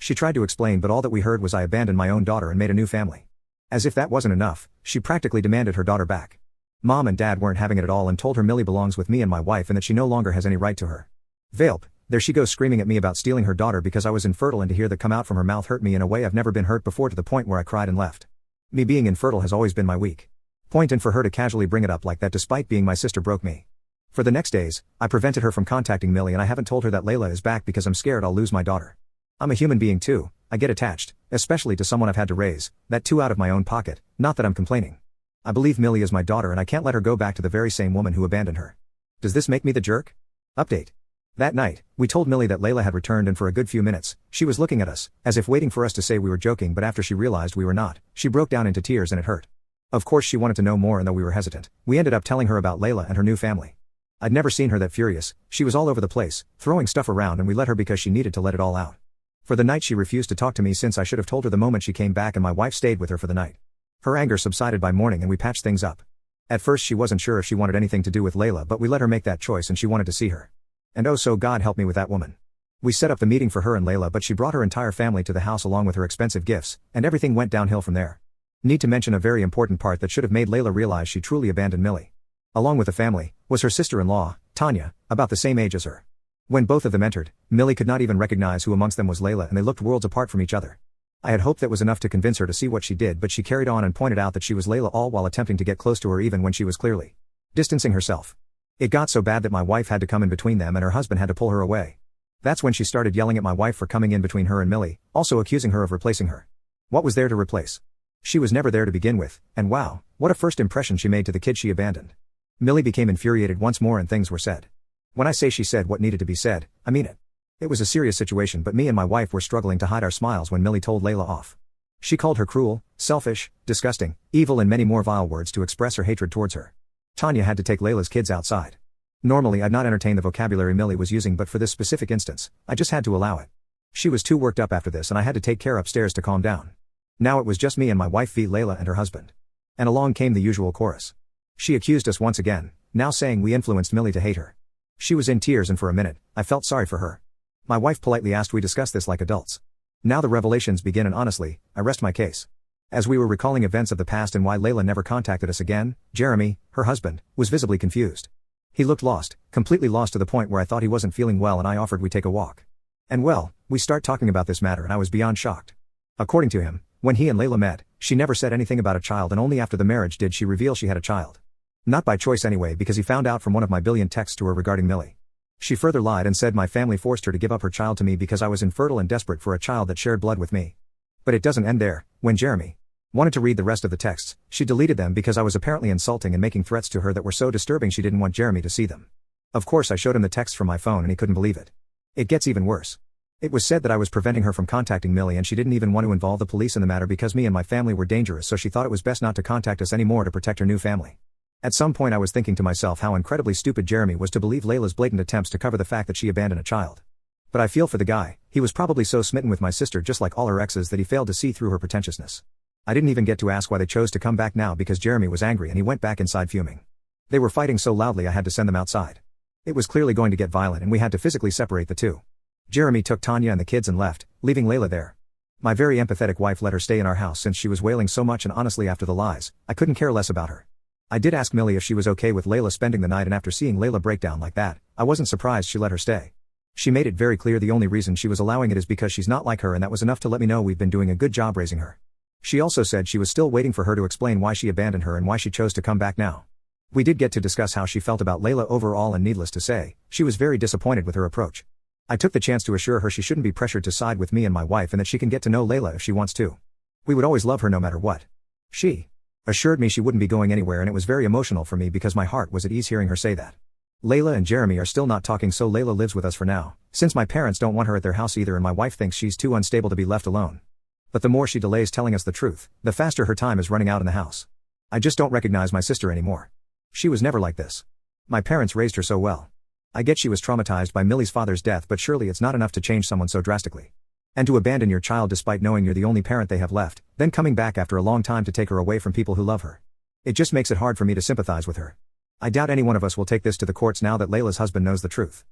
She tried to explain, but all that we heard was I abandoned my own daughter and made a new family. As if that wasn't enough, she practically demanded her daughter back. Mom and Dad weren't having it at all and told her Millie belongs with me and my wife and that she no longer has any right to her. Velp, there she goes screaming at me about stealing her daughter because I was infertile, and to hear that come out from her mouth hurt me in a way I've never been hurt before, to the point where I cried and left. Me being infertile has always been my weak point, and for her to casually bring it up like that despite being my sister broke me. For the next days, I prevented her from contacting Millie, and I haven't told her that Layla is back because I'm scared I'll lose my daughter. I'm a human being too, I get attached, especially to someone I've had to raise, that too out of my own pocket, not that I'm complaining. I believe Millie is my daughter and I can't let her go back to the very same woman who abandoned her. Does this make me the jerk? Update. That night, we told Millie that Layla had returned, and for a good few minutes, she was looking at us, as if waiting for us to say we were joking, but after she realized we were not, she broke down into tears and it hurt. Of course she wanted to know more, and though we were hesitant, we ended up telling her about Layla and her new family. I'd never seen her that furious. She was all over the place, throwing stuff around, and we let her because she needed to let it all out. For the night she refused to talk to me, since I should have told her the moment she came back, and my wife stayed with her for the night. Her anger subsided by morning and we patched things up. At first she wasn't sure if she wanted anything to do with Layla, but we let her make that choice and she wanted to see her. And oh, so God help me with that woman. We set up the meeting for her and Layla, but she brought her entire family to the house along with her expensive gifts, and everything went downhill from there. Need to mention a very important part that should have made Layla realize she truly abandoned Millie. Along with the family, was her sister-in-law, Tanya, about the same age as her. When both of them entered, Millie could not even recognize who amongst them was Layla, and they looked worlds apart from each other. I had hoped that was enough to convince her to see what she did, but she carried on and pointed out that she was Layla, all while attempting to get close to her even when she was clearly distancing herself. It got so bad that my wife had to come in between them and her husband had to pull her away. That's when she started yelling at my wife for coming in between her and Millie, also accusing her of replacing her. What was there to replace? She was never there to begin with, and wow, what a first impression she made to the kid she abandoned. Millie became infuriated once more and things were said. When I say she said what needed to be said, I mean it. It was a serious situation, but me and my wife were struggling to hide our smiles when Millie told Layla off. She called her cruel, selfish, disgusting, evil, and many more vile words to express her hatred towards her. Tanya had to take Layla's kids outside. Normally I'd not entertain the vocabulary Millie was using, but for this specific instance, I just had to allow it. She was too worked up after this and I had to take care upstairs to calm down. Now it was just me and my wife v. Layla and her husband. And along came the usual chorus. She accused us once again, now saying we influenced Millie to hate her. She was in tears, and for a minute, I felt sorry for her. My wife politely asked we discuss this like adults. Now the revelations begin, and honestly, I rest my case. As we were recalling events of the past and why Layla never contacted us again, Jeremy, her husband, was visibly confused. He looked lost, completely lost, to the point where I thought he wasn't feeling well, and I offered we take a walk. And well, we start talking about this matter and I was beyond shocked. According to him, when he and Layla met, she never said anything about a child, and only after the marriage did she reveal she had a child. Not by choice anyway, because he found out from one of my billion texts to her regarding Millie. She further lied and said my family forced her to give up her child to me because I was infertile and desperate for a child that shared blood with me. But it doesn't end there. When Jeremy wanted to read the rest of the texts, she deleted them because I was apparently insulting and making threats to her that were so disturbing she didn't want Jeremy to see them. Of course I showed him the text from my phone and he couldn't believe it. It gets even worse. It was said that I was preventing her from contacting Millie, and she didn't even want to involve the police in the matter because me and my family were dangerous, so she thought it was best not to contact us anymore to protect her new family. At some point I was thinking to myself how incredibly stupid Jeremy was to believe Layla's blatant attempts to cover the fact that she abandoned a child. But I feel for the guy. He was probably so smitten with my sister, just like all her exes, that he failed to see through her pretentiousness. I didn't even get to ask why they chose to come back now because Jeremy was angry and he went back inside fuming. They were fighting so loudly I had to send them outside. It was clearly going to get violent and we had to physically separate the two. Jeremy took Tanya and the kids and left, leaving Layla there. My very empathetic wife let her stay in our house since she was wailing so much, and honestly after the lies, I couldn't care less about her. I did ask Millie if she was okay with Layla spending the night, and after seeing Layla break down like that, I wasn't surprised she let her stay. She made it very clear the only reason she was allowing it is because she's not like her, and that was enough to let me know we've been doing a good job raising her. She also said she was still waiting for her to explain why she abandoned her and why she chose to come back now. We did get to discuss how she felt about Layla overall, and needless to say, she was very disappointed with her approach. I took the chance to assure her she shouldn't be pressured to side with me and my wife, and that she can get to know Layla if she wants to. We would always love her no matter what. She assured me she wouldn't be going anywhere, and it was very emotional for me because my heart was at ease hearing her say that. Layla and Jeremy are still not talking, so Layla lives with us for now, since my parents don't want her at their house either, and my wife thinks she's too unstable to be left alone. But the more she delays telling us the truth, the faster her time is running out in the house. I just don't recognize my sister anymore. She was never like this. My parents raised her so well. I get she was traumatized by Millie's father's death, but surely it's not enough to change someone so drastically. And to abandon your child despite knowing you're the only parent they have left, then coming back after a long time to take her away from people who love her. It just makes it hard for me to sympathize with her. I doubt any one of us will take this to the courts now that Layla's husband knows the truth.